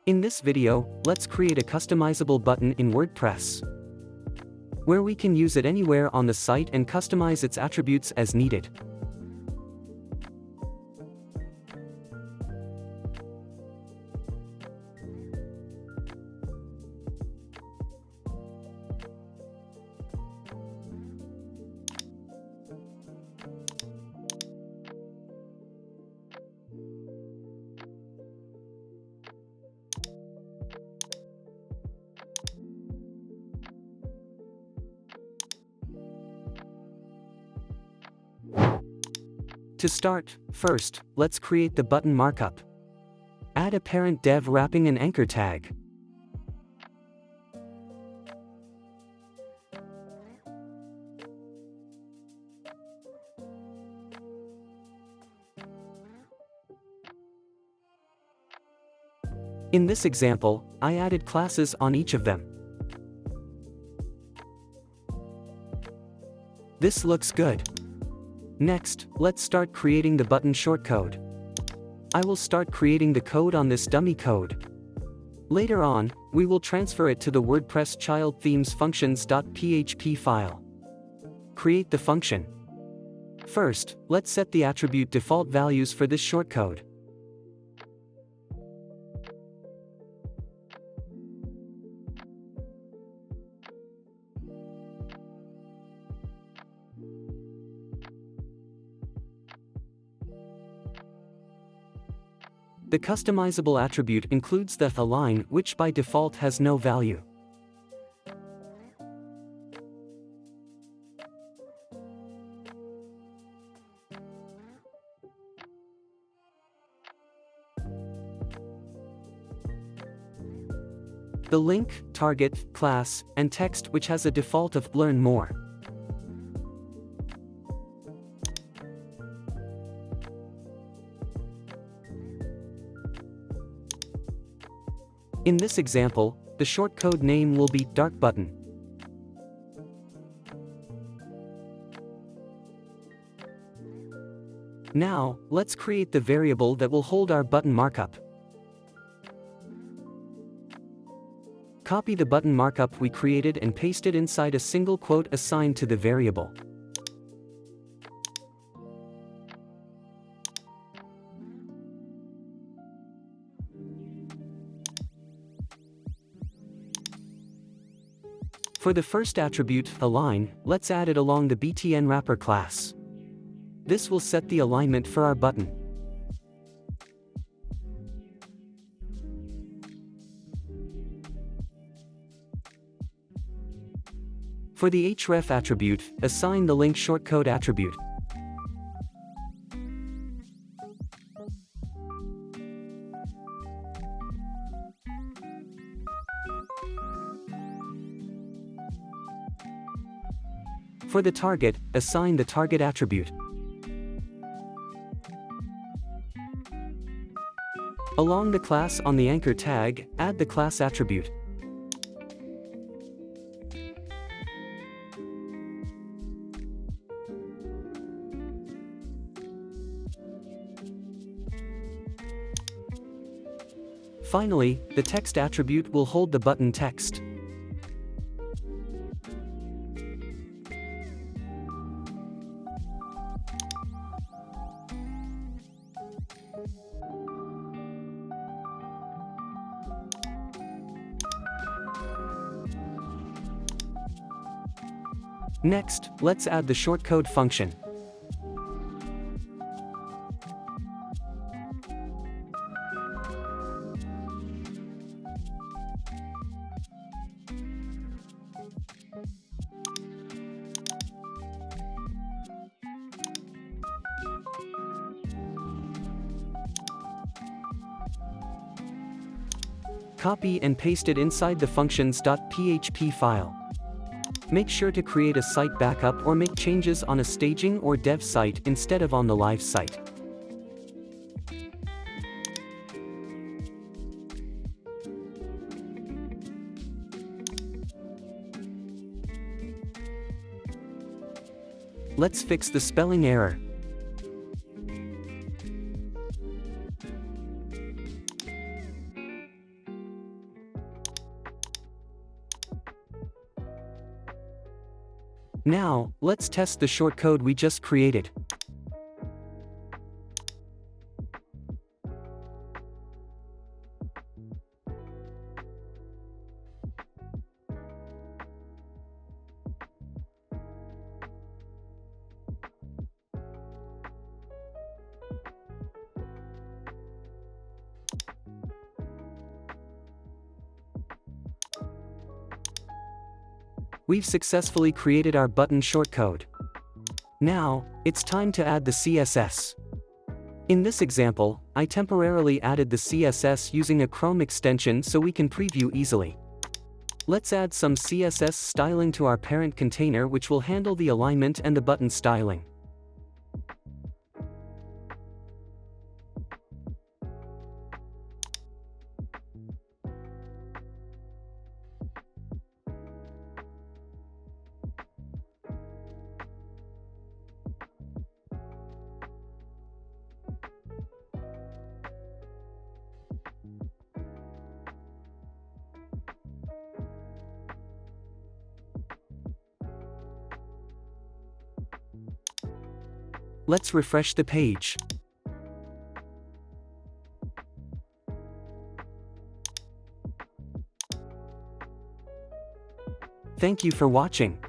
In this video, let's create a customizable button in WordPress, where we can use it anywhere on the site and customize its attributes as needed. To start, first, let's create the button markup. Add a parent div wrapping an anchor tag. In this example, I added classes on each of them. This looks good. Next, let's start creating the button shortcode. I will start creating the code on this dummy code. Later on, we will transfer it to the WordPress child themes functions.php file. Create the function. First, let's set the attribute default values for this shortcode. The customizable attribute includes the align, which by default has no value. The link, target, class, and text, which has a default of learn more. In this example, the shortcode name will be dark button. Now, let's create the variable that will hold our button markup. Copy the button markup we created and paste it inside a single quote assigned to the variable. For the first attribute, align, let's add it along the btn wrapper class. This will set the alignment for our button. For the href attribute, assign the link shortcode attribute. For the target, assign the target attribute. Along the class on the anchor tag, add the class attribute. Finally, the text attribute will hold the button text. Next, let's add the shortcode function. Copy and paste it inside the functions.php file. Make sure to create a site backup or make changes on a staging or dev site instead of on the live site. Let's fix the spelling error. Now, let's test the shortcode we just created. We've successfully created our button shortcode. Now, it's time to add the CSS. In this example, I temporarily added the CSS using a Chrome extension so we can preview easily. Let's add some CSS styling to our parent container, which will handle the alignment and the button styling. Let's refresh the page. Thank you for watching.